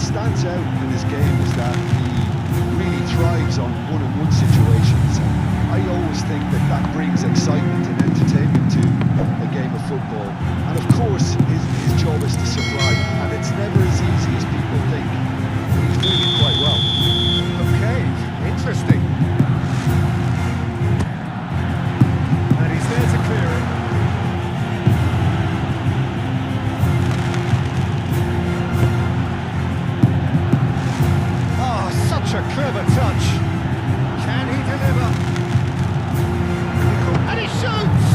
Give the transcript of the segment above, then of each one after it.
what stands out in his game is that he really thrives on one-on-one situations. I always think that that brings excitement and entertainment to a game of football. And of course, his job is to supply, and it's never as easy as people think. But he's doing it quite well. Okay, interesting. And he's there to clear it. Oh, such a clever touch. Can he deliver? And he shoots!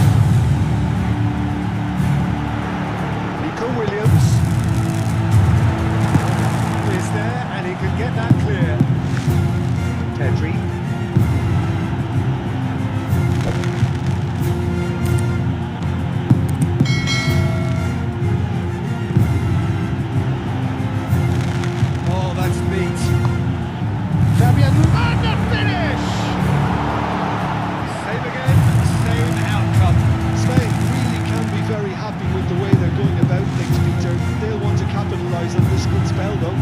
Nico Williams is there, and he can get that clear. Pedri. Oh, that's neat. Fabian, and the finish! Same again, same outcome. Spain really can be very happy with the way they're going about things, Peter. They'll want to capitalise on this good spell, though.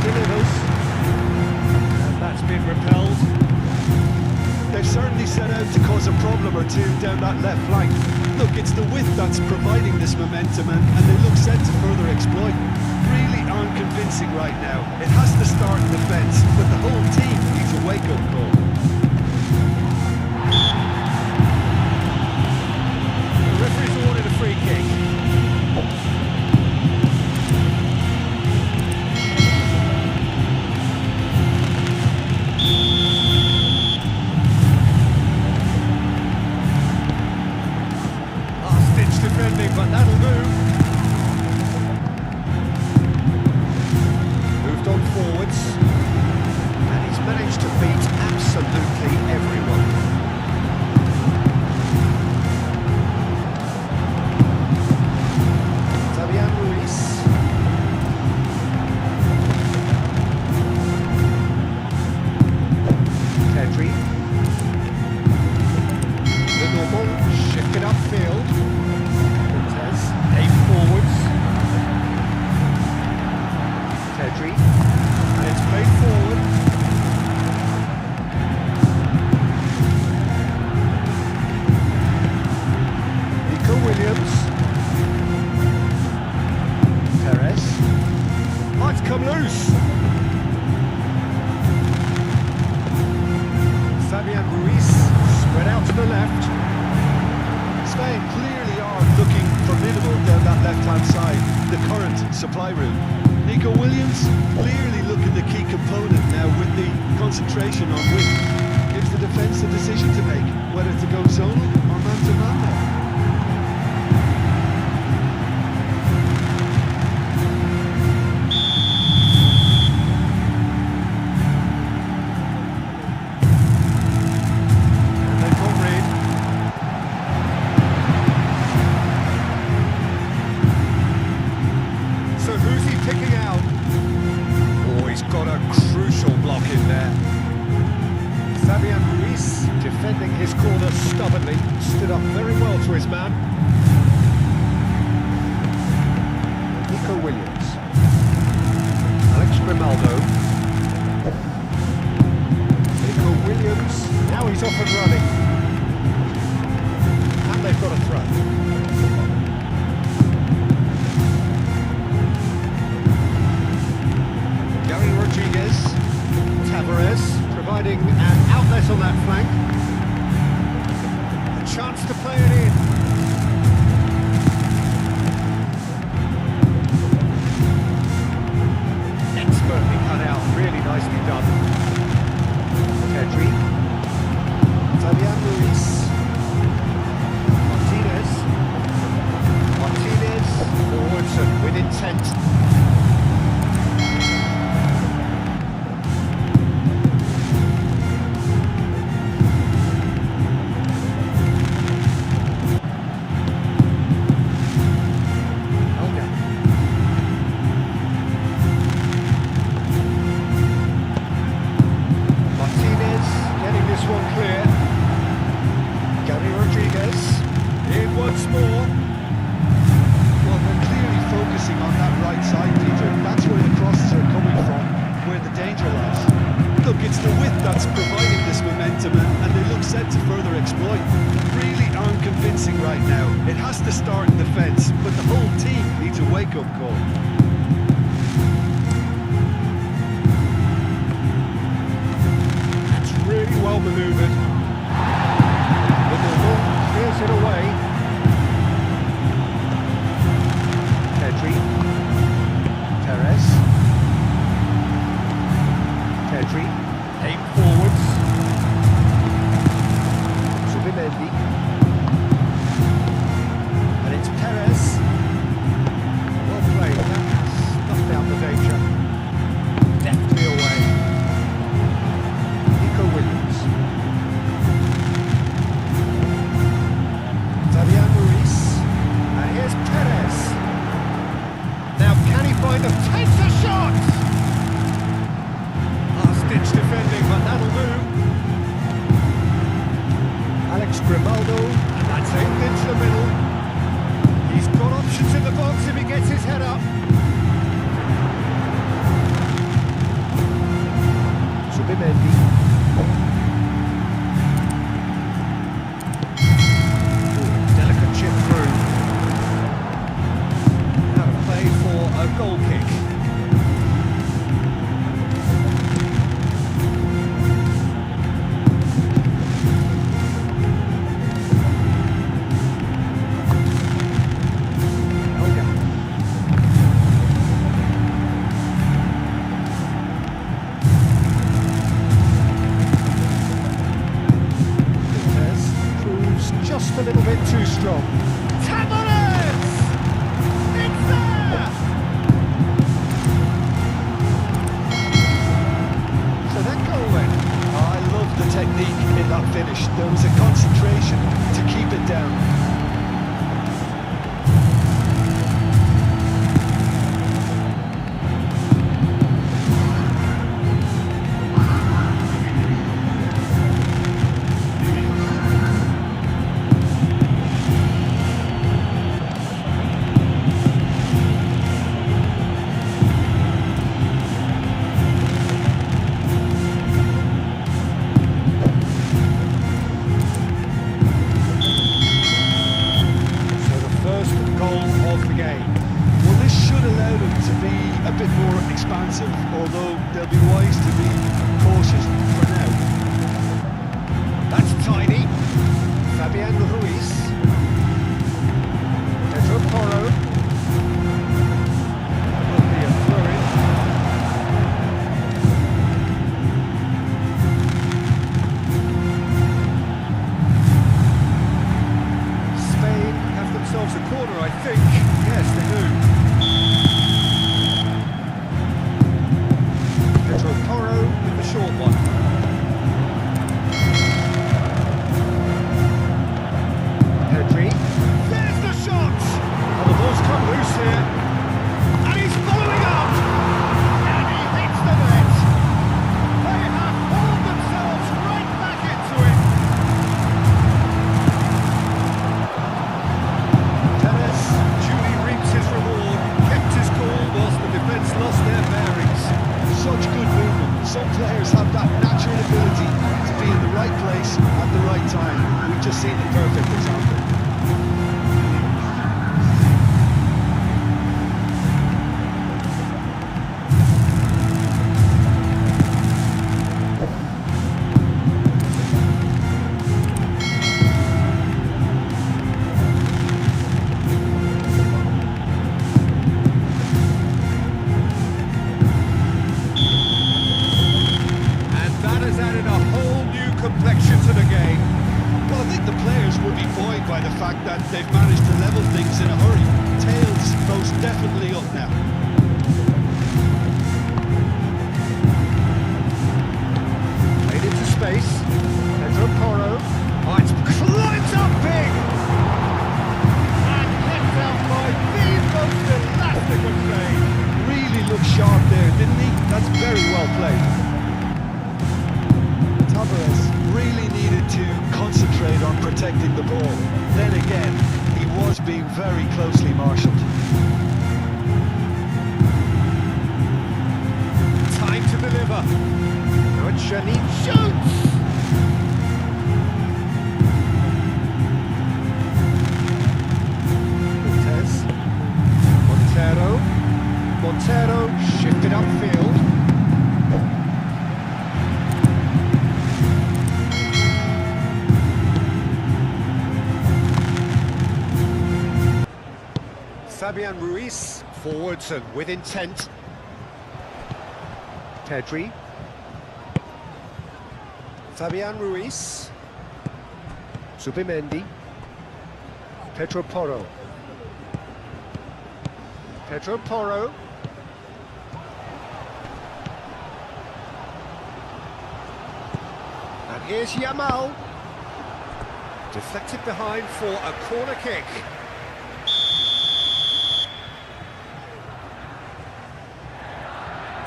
Delivers, and that's been repelled. They've certainly set out to cause a problem or two down that left flank. Look, it's the width that's providing this momentum, and they look set to further exploit. Really aren't convincing right now. It has to start in defence, but the whole team needs a wake-up call. The referee's awarded a free kick. But that'll do. Moved on forwards, and he's managed to beat absolutely everyone. Fabian Ruiz. Pedri. Lenormand shifted upfield. Forwards. Pedri, and it's played forward. Nico Williams. Perez. Oh, it's come loose. Fabian Ruiz spread out to the left. Spain clearly are looking formidable down that left-hand side, the current supply route. Nico Williams clearly looking the key component now with the concentration on width. Gives the defence a decision to make, whether to go zonal or man-to-man there. Picking out. Oh, he's got a crucial block in there. Fabian Ruiz defending his corner stubbornly, stood up very well to his man. Nico Williams. Alex Grimaldo. Nico Williams. Now he's off and running. And they've got a throw. Providing an outlet on that flank. A chance to play it in. Expertly cut out, really nicely done. Pedri. Fabian Ruiz. Martinez. Forwards and with intent. has to start in defence, but the whole team needs a wake-up call. That's really well manoeuvred. Little clears it away. Pedri. Perez. Pedri. Aim forwards. Zubimendi. And it's Perez. Well played. That snuffed out the danger. Deftly away. Nico Williams. Fabian Ruiz. And here's Perez. Now can he find a takes a shot? Last-ditch defending, but that'll do. Alex Grimaldo, and that's aimed into the middle. He's got options in the box if he gets his head up. Zubimendi. Delicate chip through. Out of play for a goal kick. Just a little bit too strong. Tavares! It's there! So that goal then. I love the technique in that finish. There was a concentration to keep it down. A bit more expansive, although they'll be wise to be cautious for now. That's tiny. Fabian Ruiz. Pedro Porro. Will be a throw-in. Spain have themselves a corner, I think. Yes, they do. Porro with the short one. Pedri. There's the shot! Oh, the ball's come loose here. And he's following up! And he hits the net! They have pulled themselves right back into it! Perez duly reaps his reward, kept his cool whilst the defence lost their bearings. Such good movement. Some players have that natural ability to be in the right place at the right time. We've just seen the perfect example. Complexion to the game. Well, I think the players will be buoyed by the fact that they've managed to level things in a hurry. Tails most definitely up now. Played into space. Pedro Porro. Oh, it's climbed up big! And kept out by the most elastic of saves. Really looked sharp there, didn't he? That's very well played. Tavares really needed to concentrate on protecting the ball. Then again, he was being very closely marshalled. Time to deliver. Good, Janine shoots! Fabian Ruiz, forwards and with intent. Pedri. Fabian Ruiz. Zubimendi. Pedro Porro. Pedro Porro. And here's Yamal. Deflected behind for a corner kick.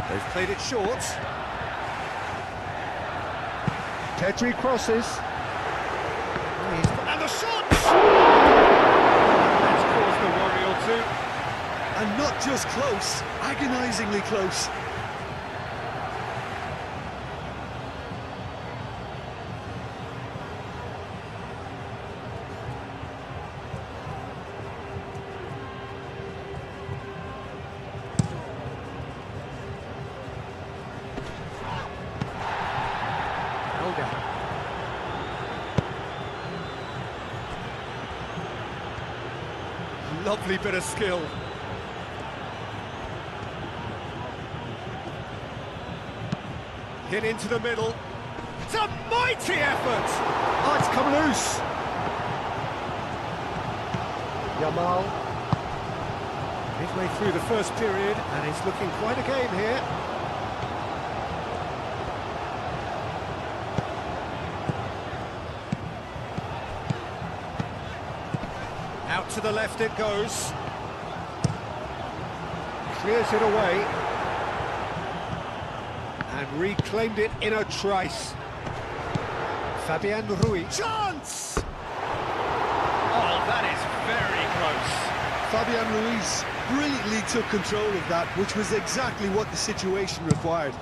They've played it short. Pedri crosses. And the shot! That's caused a worry or two. And not just close, agonisingly close. Lovely bit of skill. Hit into the middle. It's a mighty effort! Oh, it's come loose. Yamal. Midway through the first period, and it's looking quite a game here. Out to the left it goes. Clears it away. And reclaimed it in a trice. Fabian Ruiz. Chance! Oh, that is very close. Fabian Ruiz brilliantly took control of that, which was exactly what the situation required.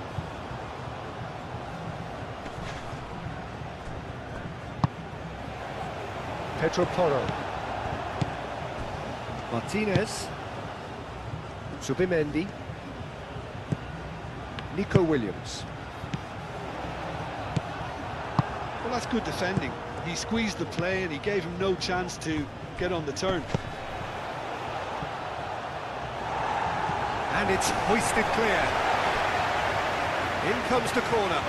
Pedro Porro. Martinez. Zubimendi. Nico Williams. Well, that's good defending. He squeezed the play and he gave him no chance to get on the turn. And it's hoisted clear. In comes the corner.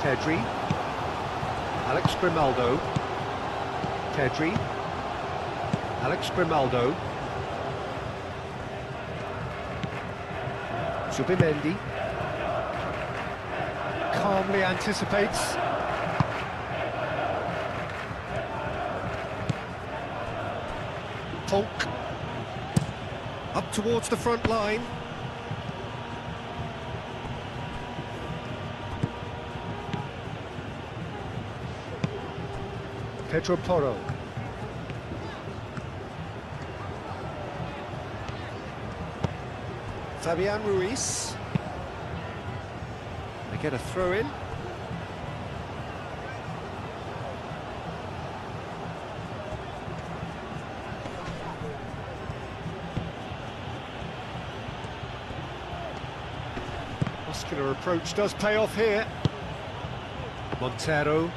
Pedri. Alex Grimaldo. Pedri. Alex Grimaldo. Zubimendi. Calmly anticipates. Polk. Up towards the front line. Pedro Porro. Fabian Ruiz. They get a throw in. Muscular approach does pay off here. Montero.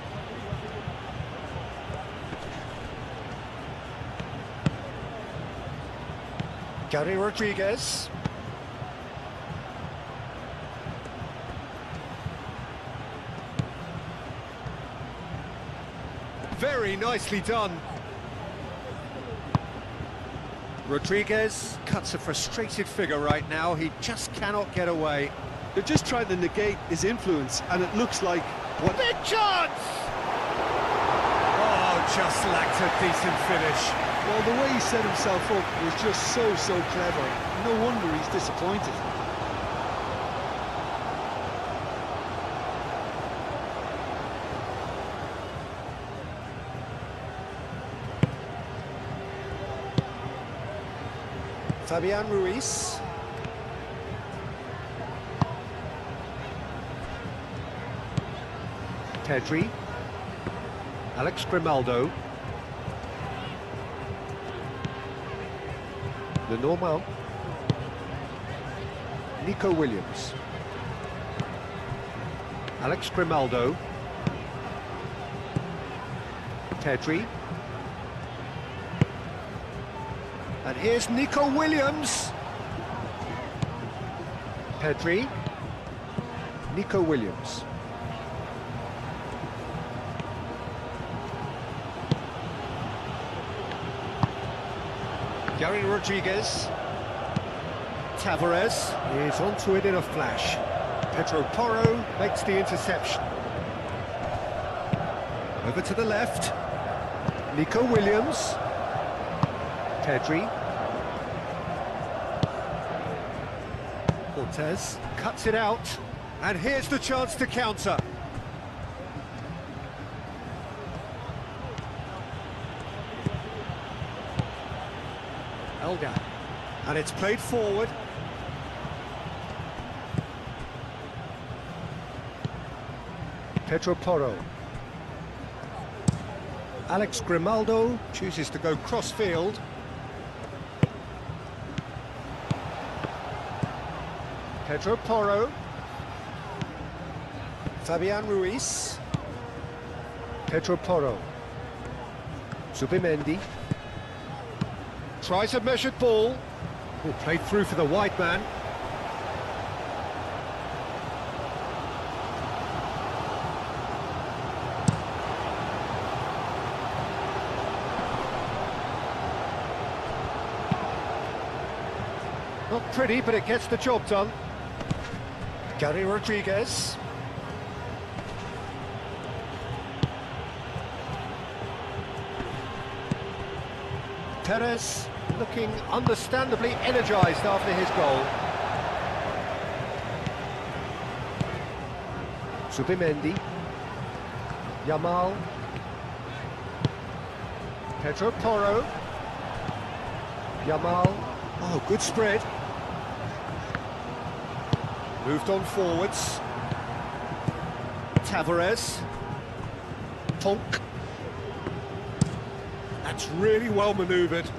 Gary Rodriguez. Very nicely done. Rodriguez cuts a frustrated figure right now. He just cannot get away. They're just trying to negate his influence, and it looks like what... Big chance! Oh, just lacked a decent finish. Well, the way he set himself up was just so clever. No wonder he's disappointed. Fabian Ruiz. Pedri. Alex Grimaldo. Lenormand. Nico Williams. Alex Grimaldo. Pedri. And here's Nico Williams. Pedri. Nico Williams. Gary Rodriguez. Tavares is onto it in a flash. Pedro Porro makes the interception. Over to the left. Nico Williams. Pedri. Cortez cuts it out. And here's the chance to counter. Elga. And it's played forward. Pedro Porro. Alex Grimaldo chooses to go cross-field. Pedro Porro. Fabian Ruiz. Pedro Porro. Zubimendi. Tries a measured ball. Oh, played through for the wide man. Not pretty, but it gets the job done. Gary Rodriguez. Perez looking understandably energised after his goal. Zubimendi. Yamal. Pedro Porro. Yamal. Oh, good spread. Moved on forwards. Tavares. Tonk. That's really well manoeuvred.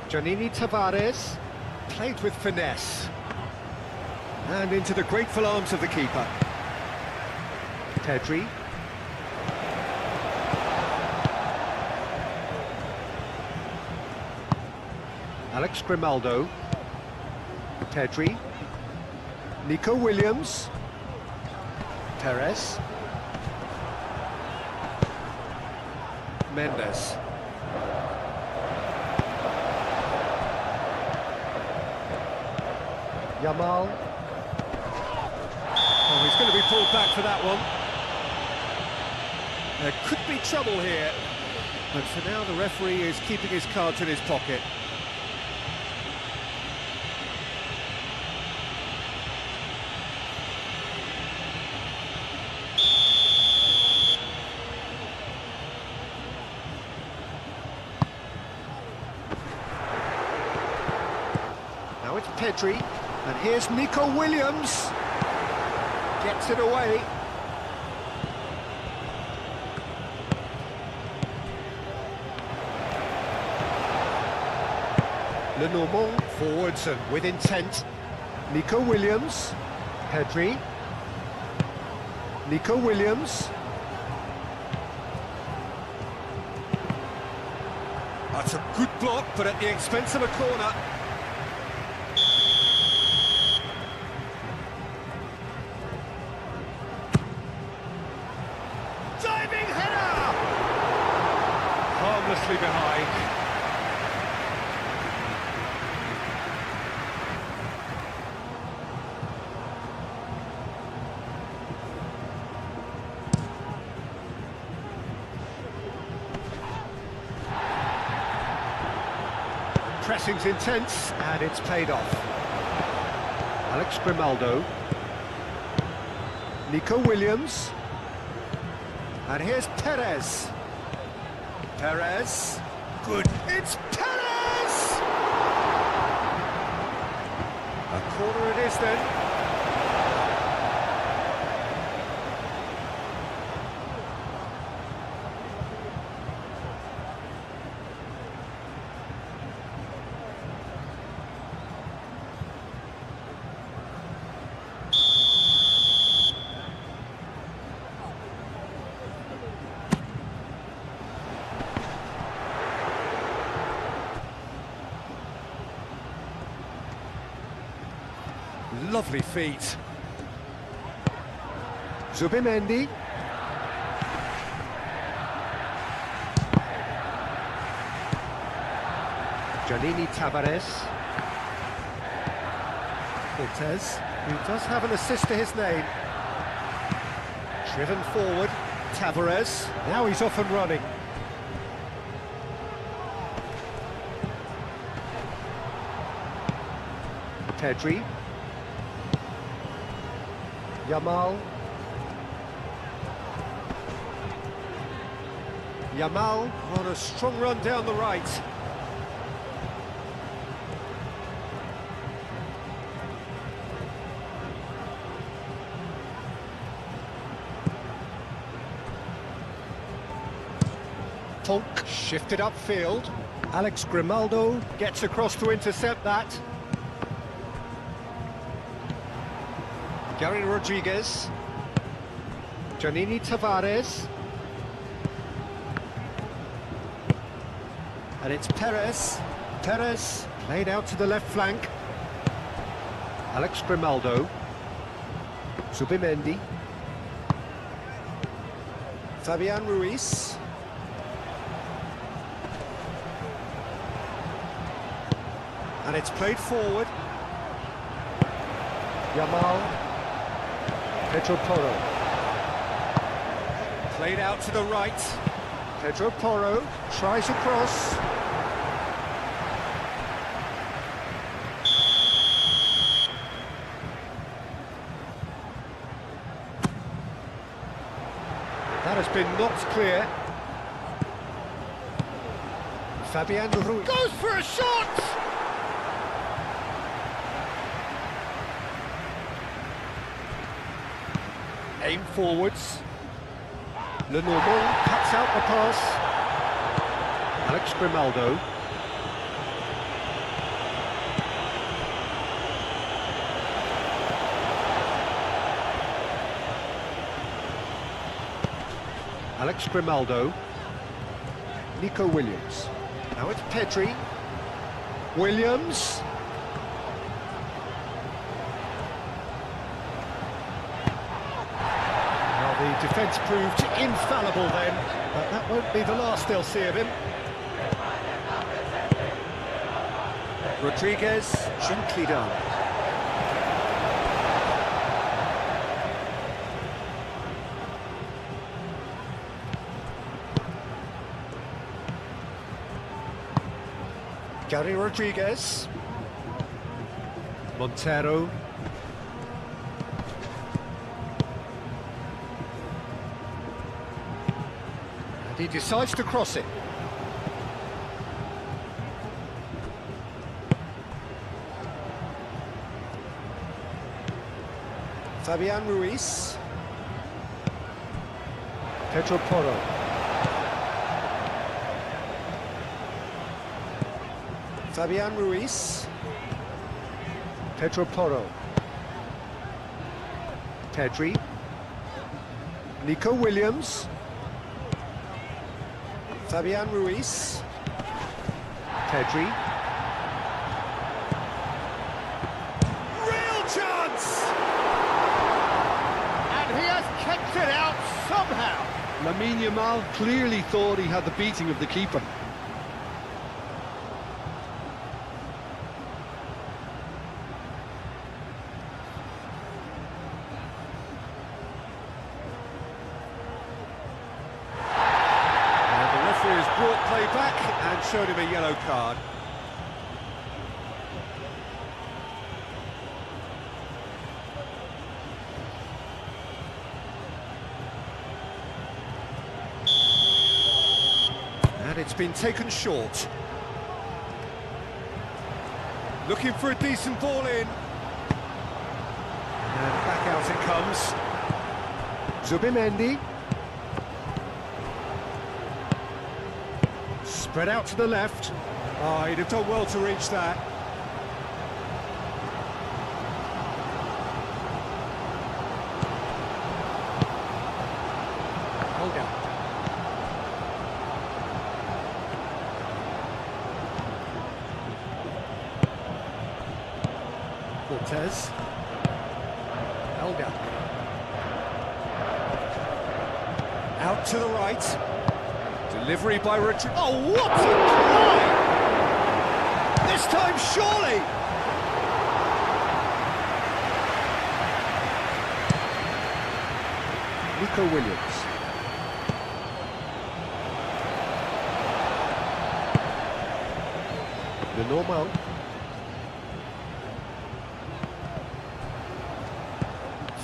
Giannini Tavares. Played with finesse. And into the grateful arms of the keeper. Pedri. Alex Grimaldo. Pedri. Nico Williams. Perez. Mendes. Yamal. Oh, he's going to be pulled back for that one. There could be trouble here. But for now, the referee is keeping his cards in his pocket. Now it's Pedri, and here's Nico Williams. Gets it away. Lenormand forwards and with intent. Nico Williams. Pedri. Nico Williams. That's a good block, but at the expense of a corner. Diving header! Harmlessly behind. Pressing's intense, and it's paid off. Alex Grimaldo. Nico Williams. And here's Perez. Perez. Good. It's Perez! A corner it is then. Lovely feet. Zubimendi. Giannini Tavares. Cortez, who does have an assist to his name. Driven forward, Tavares. Now he's off and running. Pedri. Yamal. Yamal on a strong run down the right. Polk shifted upfield. Alex Grimaldo gets across to intercept that. Gary Rodriguez. Giannini Tavares. And it's Perez. Perez played out to the left flank. Alex Grimaldo. Zubimendi. Fabian Ruiz. And it's played forward. Yamal. Pedro Porro. Played out to the right. Pedro Porro tries across. That has been knocked clear. Fabian Ruiz goes for a shot! Aim forwards. Lenormand cuts out the pass. Alex Grimaldo. Alex Grimaldo. Nico Williams. Now it's Pedri. Williams. The defence proved infallible then, but that won't be the last they'll see of him. Rodriguez, gently done. Gary Rodriguez. Montero. He decides to cross it. Fabian Ruiz. Pedro Porro. Fabian Ruiz. Pedro Porro. Pedri. Nico Williams. Fabian Ruiz. Pedri. Real chance! And he has kept it out somehow. Lamine Yamal clearly thought he had the beating of the keeper. Has brought play back and showed him a yellow card. And it's been taken short. Looking for a decent ball in. And back out it comes. Zubimendi. Spread out to the left. Oh, he'd have done well to reach that. Hold out. Cortez. Out to the right. Delivery by Rodri. Oh, what a try! This time, surely! Nico Williams. The normal.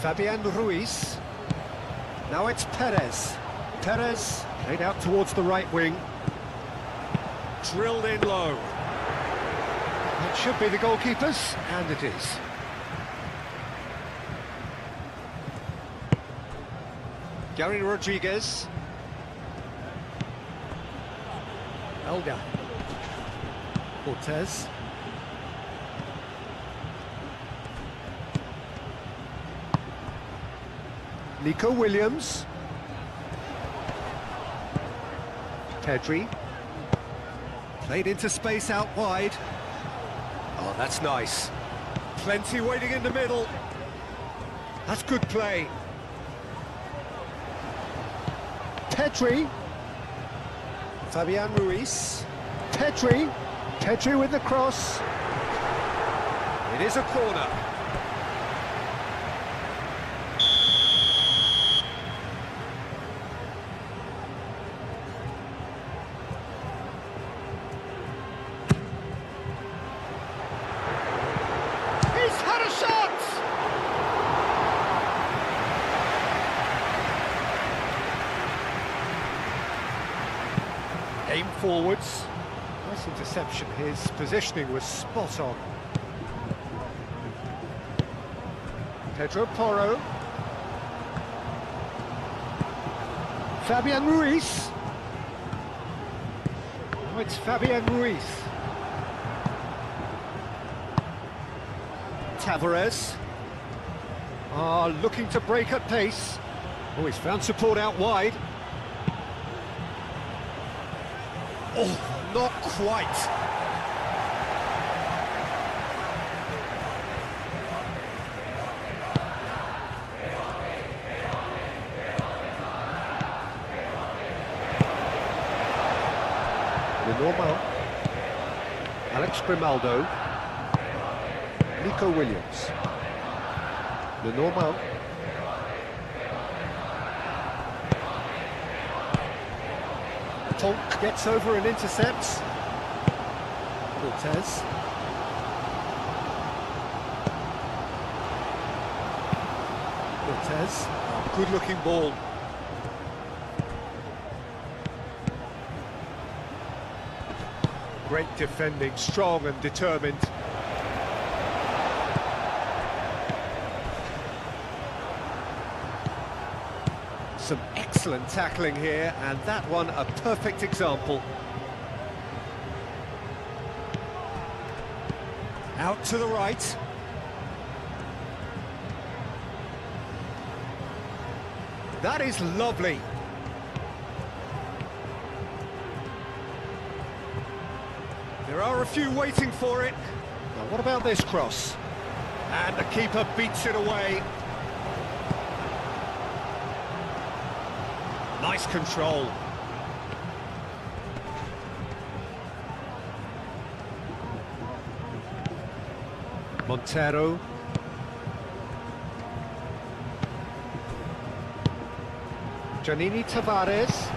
Fabian Ruiz. Now it's Perez. Perez played out towards the right wing. Drilled in low. That should be the goalkeeper's, and it is. Gary Rodriguez. Elga. Cortez. Nico Williams. Pedri. Played into space out wide. Oh, that's nice. Plenty waiting in the middle. That's good play. Pedri. Fabian Ruiz. Pedri. Pedri with the cross. It is a corner. He's had a shot! Aim forwards. Nice interception. His positioning was spot on. Pedro Porro. Fabian Ruiz. Oh, it's Fabian Ruiz. Tavares. Looking to break at pace. Oh, he's found support out wide. Oh, not quite. The normal. Alex Grimaldo. Nico Williams. The normal. Tonk gets over and intercepts. Cortez. Cortez. Oh, good looking ball. Great defending, strong and determined. Some excellent tackling here, and that one a perfect example. Out to the right. That is lovely. There are a few waiting for it. Now what about this cross? And the keeper beats it away. Nice control. Montero. Giannini Tavares.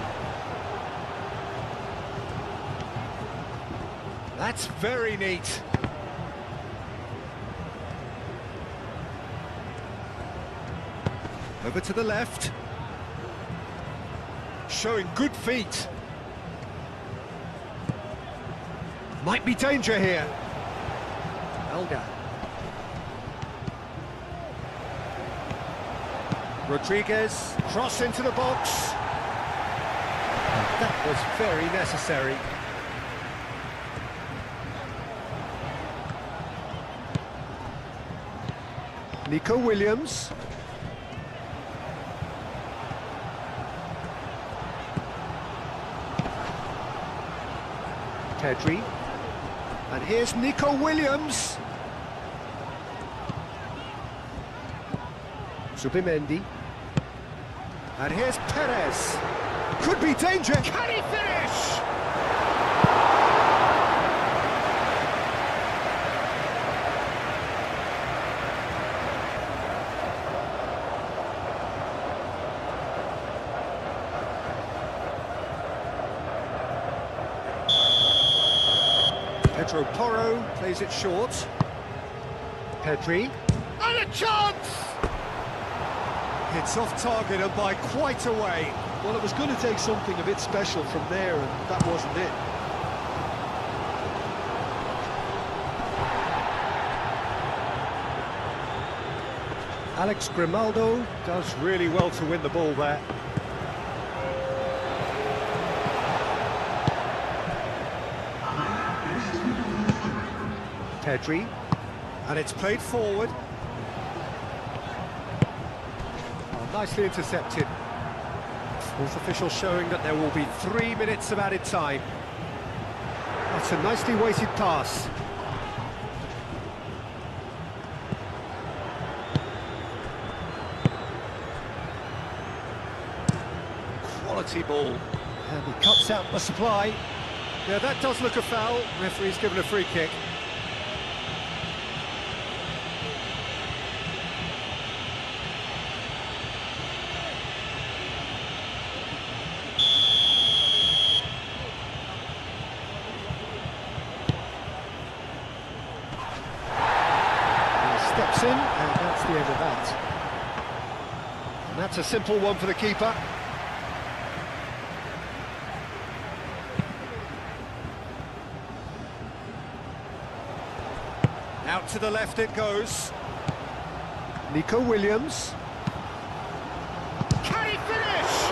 That's very neat. Over to the left. Showing good feet. Might be danger here. Elga. Rodriguez, cross into the box. That was very necessary. Nico Williams. Pedri. And here's Nico Williams. Zubimendi. And here's Perez. Could be danger. Can he finish? Pedro Porro plays it short. Pedri. And a chance! It's off target and by quite a way. Well, it was going to take something a bit special from there, and that wasn't it. Alex Grimaldo does really well to win the ball there. Pedri, and it's played forward. Oh, nicely intercepted. Fourth official showing that there will be 3 minutes of added time. That's a nicely weighted pass. Quality ball. And he cuts out the supply. Yeah, that does look a foul. Referee's given a free kick. Steps in, and that's the end of that. And that's a simple one for the keeper. Out to the left it goes. Nico Williams. Can he finish?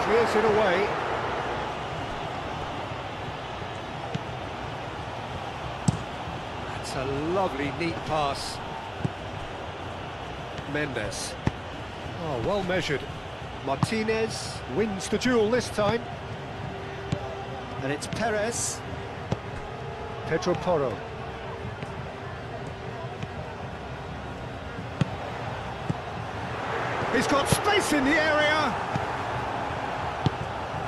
Clears it away. A lovely, neat pass. Mendes. Oh, well measured. Martinez wins the duel this time. And it's Perez. Pedro Porro. He's got space in the area.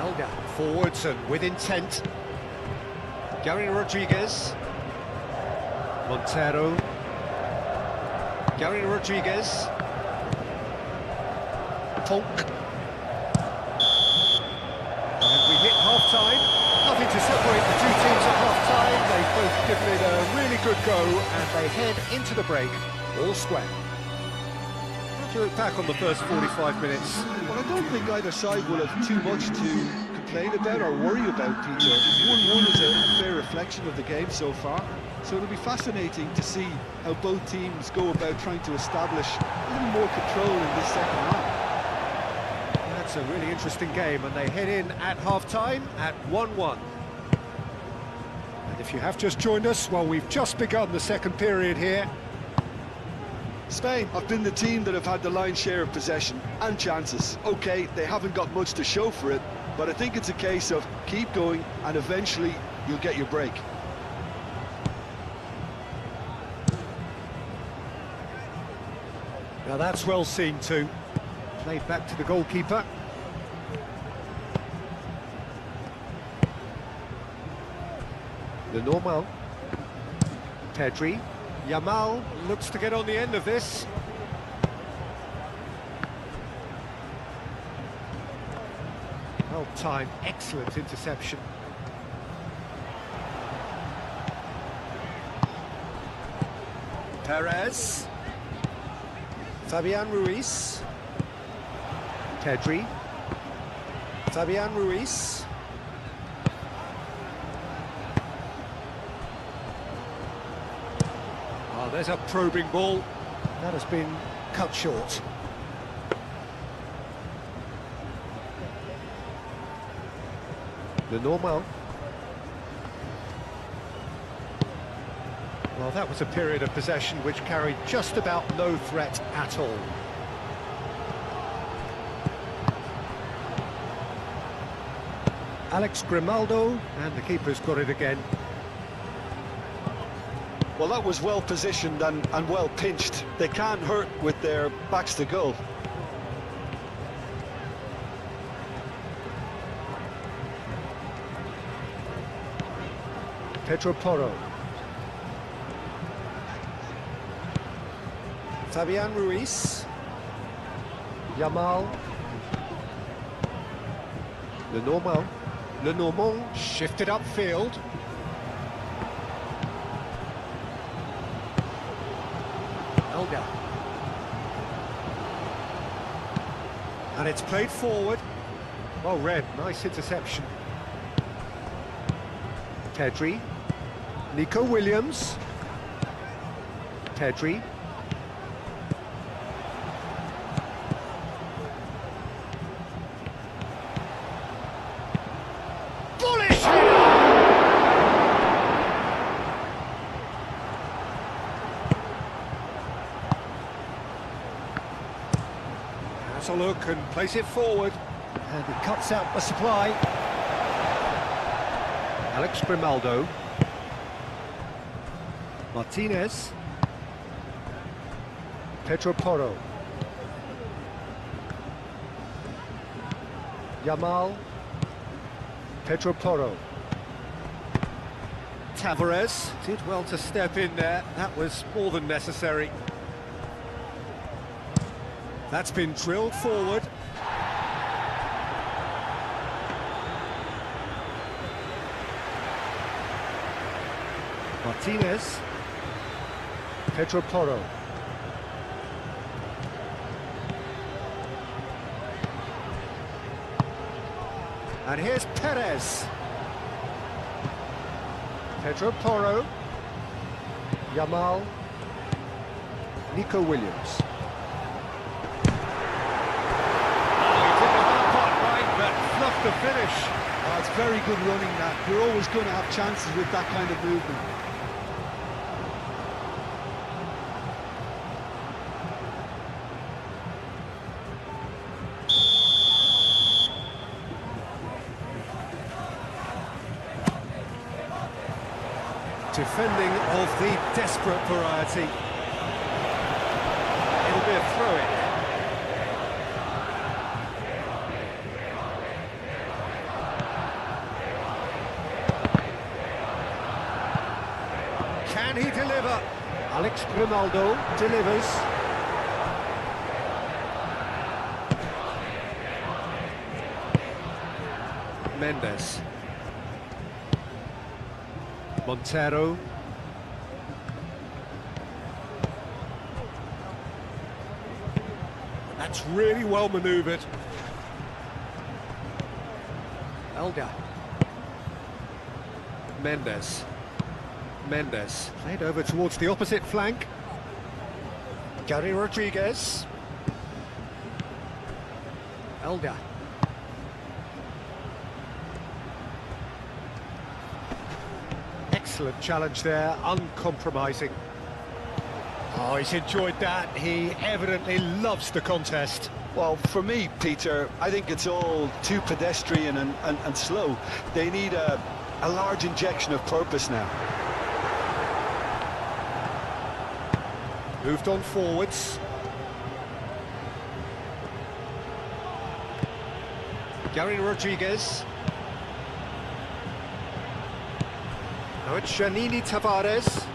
Elga forwards and with intent. Gary Rodriguez. Montero, Gary Rodriguez, Tonk, and we hit half-time. Nothing to separate the two teams at half-time. They've both given it a really good go, and they head into the break all square. How do you look back on the first 45 minutes? Well, I don't think either side will have too much to complain about or worry about, Peter. 1-1 is a fair reflection of the game so far. So it'll be fascinating to see how both teams go about trying to establish a little more control in this second half. That's a really interesting game, and they head in at half-time at 1-1. And if you have just joined us, well, we've just begun the second period here. Spain have been the team that have had the lion's share of possession and chances. OK, they haven't got much to show for it, but I think it's a case of keep going and eventually you'll get your break. Now that's well seen too. Played back to the goalkeeper. The normal. Pedri. Yamal looks to get on the end of this. Well timed, excellent interception. Perez. Fabian Ruiz. Pedri. Fabian Ruiz. Oh, there's a probing ball. That has been cut short. The normal. Well, that was a period of possession which carried just about no threat at all. Alex Grimaldo, and the keeper's got it again. Well, that was well positioned and well pinched. They can't hurt with their backs to goal. Pedro Porro. Fabian Ruiz. Yamal. Lenormand shifted upfield. Elga. And it's played forward. Well read, nice interception. Pedri. Nico Williams. Pedri. Bullish header! Has a look and place it forward. And he cuts out the supply. Alex Grimaldo. Martinez. Pedro Porro. Yamal. Pedro Porro. Tavares did well to step in there. That was more than necessary. That's been drilled forward. Martinez. Pedro Porro. And here's Perez. Pedro Porro. Yamal. Nico Williams. He did the hard part right, but fluffed the finish. Oh, it's very good running that. You're always going to have chances with that kind of movement. Defending of the desperate variety. It'll be a throw-in. Can he deliver? Alex Grimaldo delivers. Mendes. Montero. That's really well manoeuvred. Elga. Mendes. Played over towards the opposite flank. Gary Rodriguez. Elga. Excellent challenge there, uncompromising. Oh, he's enjoyed that. He evidently loves the contest. Well, for me, Peter, I think it's all too pedestrian and slow. They need a large injection of purpose now. Moved on forwards. Gary Rodriguez. Now it's Janini Tavares.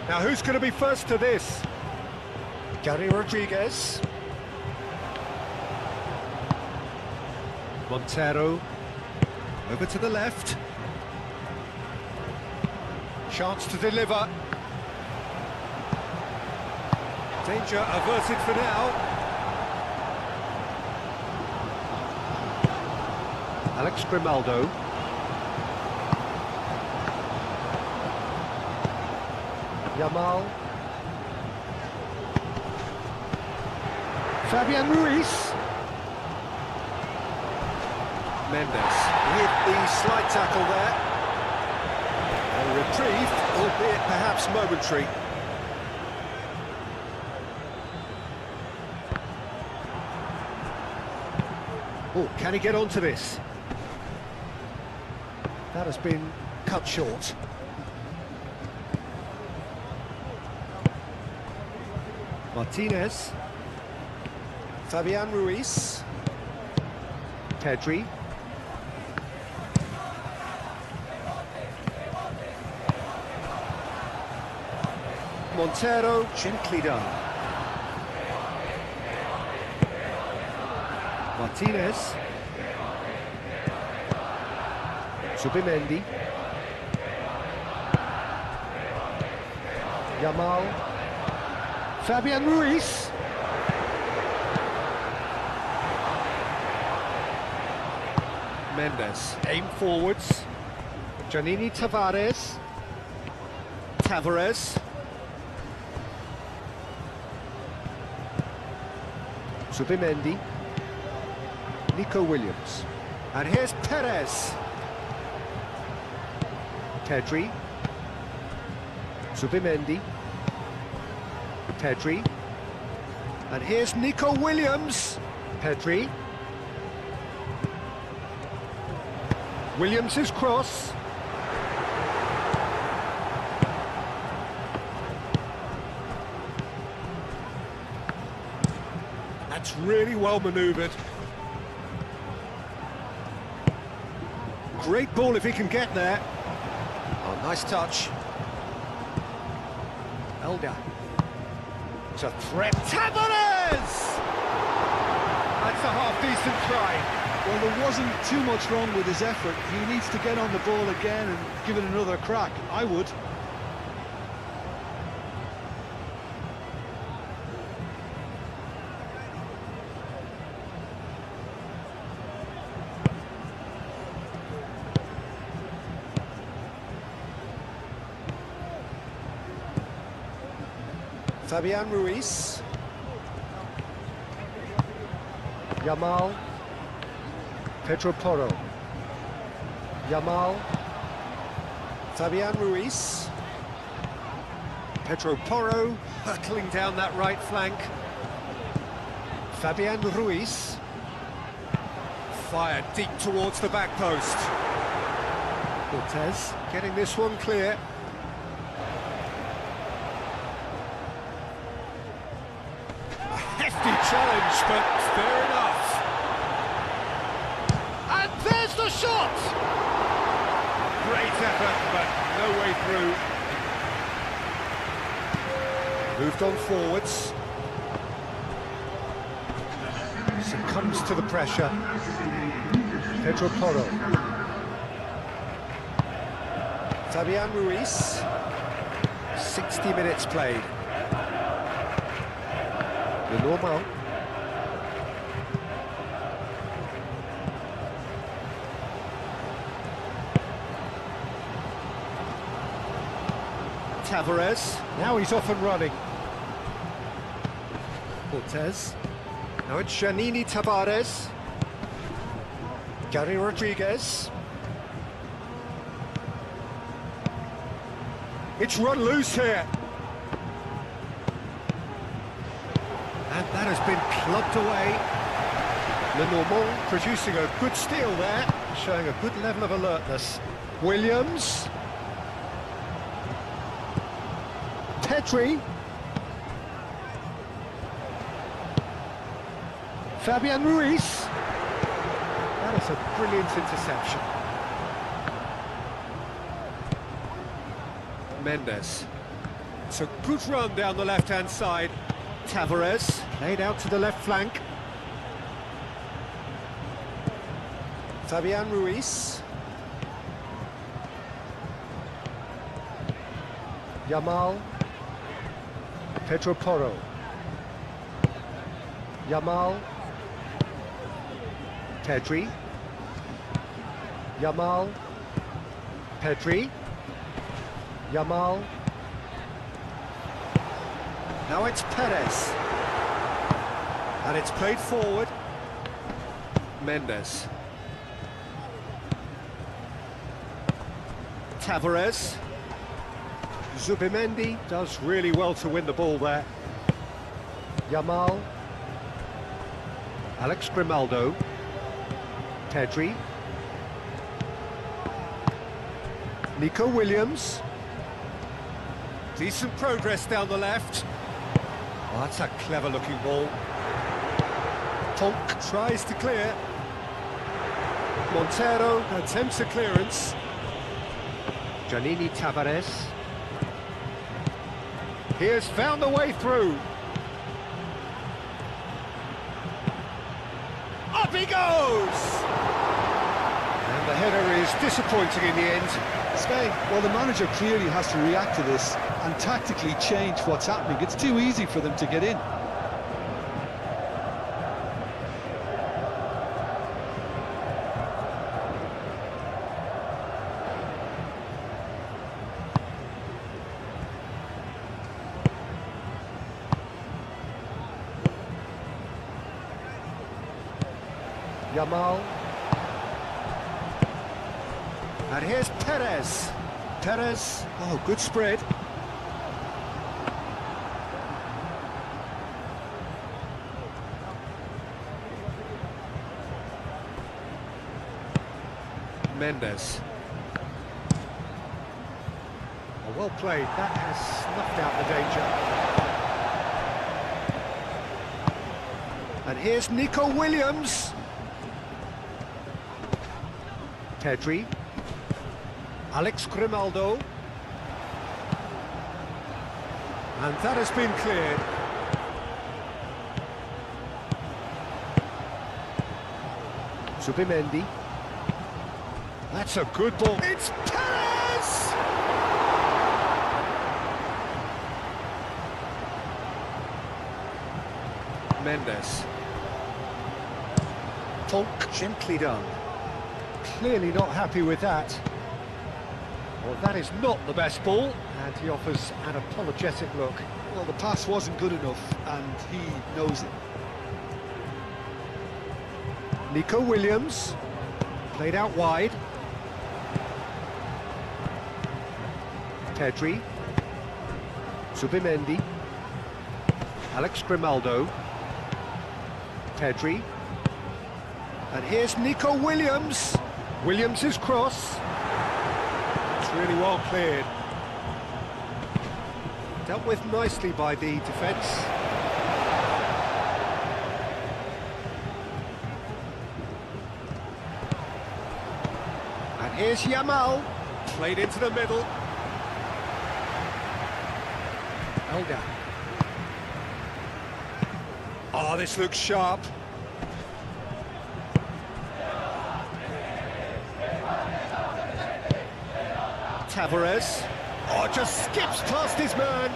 Now who's going to be first to this? Gary Rodriguez. Montero. Over to the left. Chance to deliver. Danger averted for now. Alex Grimaldo. Yamal. Fabian Ruiz. Mendes with the slight tackle there. A reprieve, albeit perhaps momentary. Oh, can he get onto this? That has been cut short. Martinez. Fabian Ruiz. Pedri. Montero, gently done. Martinez. Zubimendi. Yamal. Fabian Ruiz. Mendes, aim forwards. Giannini Tavares. Tavares. Zubimendi. Nico Williams. And here's Perez. Pedri. Zubimendi. Pedri. And here's Nico Williams. Pedri. Williams' cross. That's really well manoeuvred. Great ball if he can get there. Oh, nice touch. Elda. It's a threat. Tavares! That's a half-decent try. Well, there wasn't too much wrong with his effort. He needs to get on the ball again and give it another crack. I would. Fabian Ruiz. Yamal. Pedro Porro. Yamal. Fabian Ruiz. Pedro Porro hurtling down that right flank. Fabian Ruiz. Fired deep towards the back post. Cortez getting this one clear. A hefty challenge, but fair enough. And there's the shot! Great effort, but no way through. Moved on forwards. Succumbs to the pressure. Pedro Porro. Fabian Ruiz. 60 minutes played. The normal. Tavares, now he's off and running. Cortez. Now it's Giannini Tavares. Gary Rodriguez. It's run loose here. And that has been plugged away. Lenormand producing a good steal there, showing a good level of alertness. Williams. Pedri. Fabian Ruiz. That is a brilliant interception. Mendes. It's a good run down the left-hand side. Tavares, laid out to the left flank. Fabian Ruiz. Yamal. Pedro Porro. Yamal. Pedri. Yamal. Pedri. Yamal. Now it's Perez. And it's played forward. Mendes. Tavares. Zubimendi does really well to win the ball there. Yamal. Alex Grimaldo. Pedri. Nico Williams. Decent progress down the left. Oh, that's a clever-looking ball. Tonk tries to clear. Montero attempts a clearance. Giannini Tavares. He has found a way through. Up he goes! And the header is disappointing in the end. Spain, well, the manager clearly has to react to this and tactically change what's happening. It's too easy for them to get in. Yamal. And here's Perez. Perez. Oh, good spread. Mendes. Oh, well played. That has snuffed out the danger. And here's Nico Williams. Pedri. Alex Grimaldo. And that has been cleared. Zubimendi. That's a good ball. It's Perez! Mendes. Tonk, gently done. Clearly not happy with that. Well, that is not the best ball, and he offers an apologetic look. Well, the pass wasn't good enough, and he knows it. Nico Williams, played out wide. Pedri. Zubimendi. Alex Grimaldo. Pedri. And here's Nico Williams. Williams' cross. It's really well cleared. Dealt with nicely by the defence. And here's Yamal. Played into the middle. Elga. Oh, this looks sharp. Tavares. Oh, just skips past his man.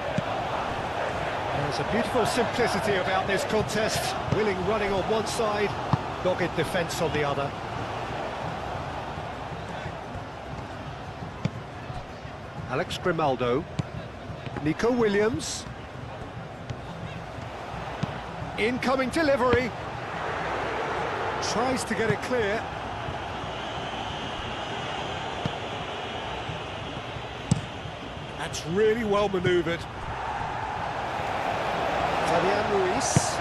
There's a beautiful simplicity about this contest. Willing running on one side, dogged defence on the other. Alex Grimaldo. Nico Williams. Incoming delivery. Tries to get it clear. That's really well manoeuvred. Fabian Ruiz.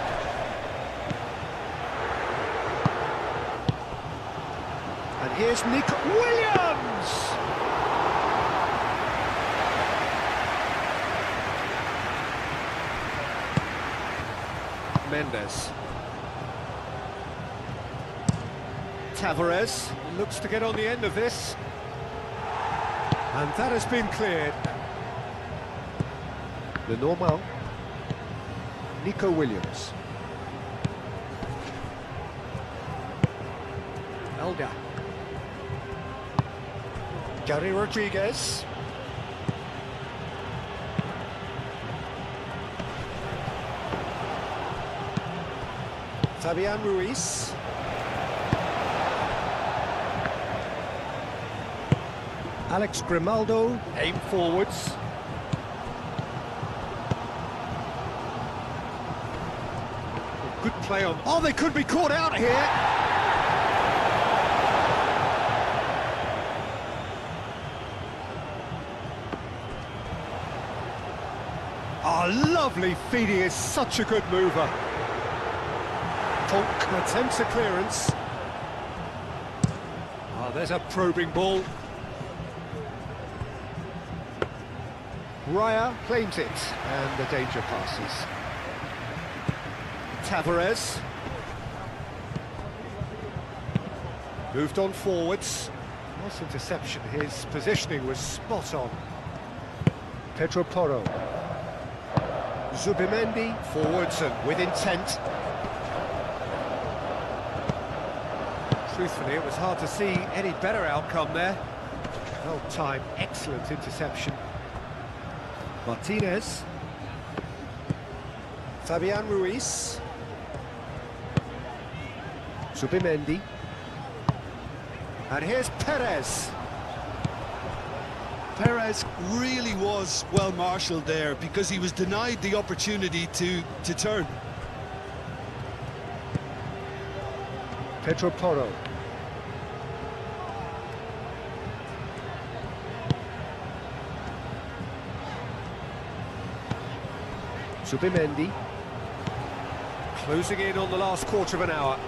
And here's Nico Williams! Mendes. Tavares looks to get on the end of this. And that has been cleared. The normal. Nico Williams. Elga. Gary Rodriguez. Fabian Ruiz. Alex Grimaldo, aim forwards. Good play on. Oh, they could be caught out here. Oh, lovely feed. He is such a good mover. Tonk attempts a clearance. Oh, there's a probing ball. Raya claims it, and the danger passes. Tavares. Moved on forwards. Nice interception, his positioning was spot on. Pedro Porro. Zubimendi forwards and with intent. Truthfully, it was hard to see any better outcome there. Well timed, excellent interception. Martinez. Fabian Ruiz. Zubimendi. And here's Perez. Perez really was well marshalled there because he was denied the opportunity to turn. Pedro Porro. Zubimendi. Closing in on the last quarter of an hour.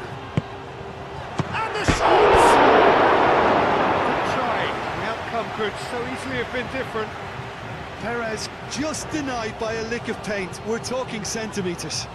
And the shots! Good try. The outcome could so easily have been different. Perez just denied by a lick of paint. We're talking centimetres.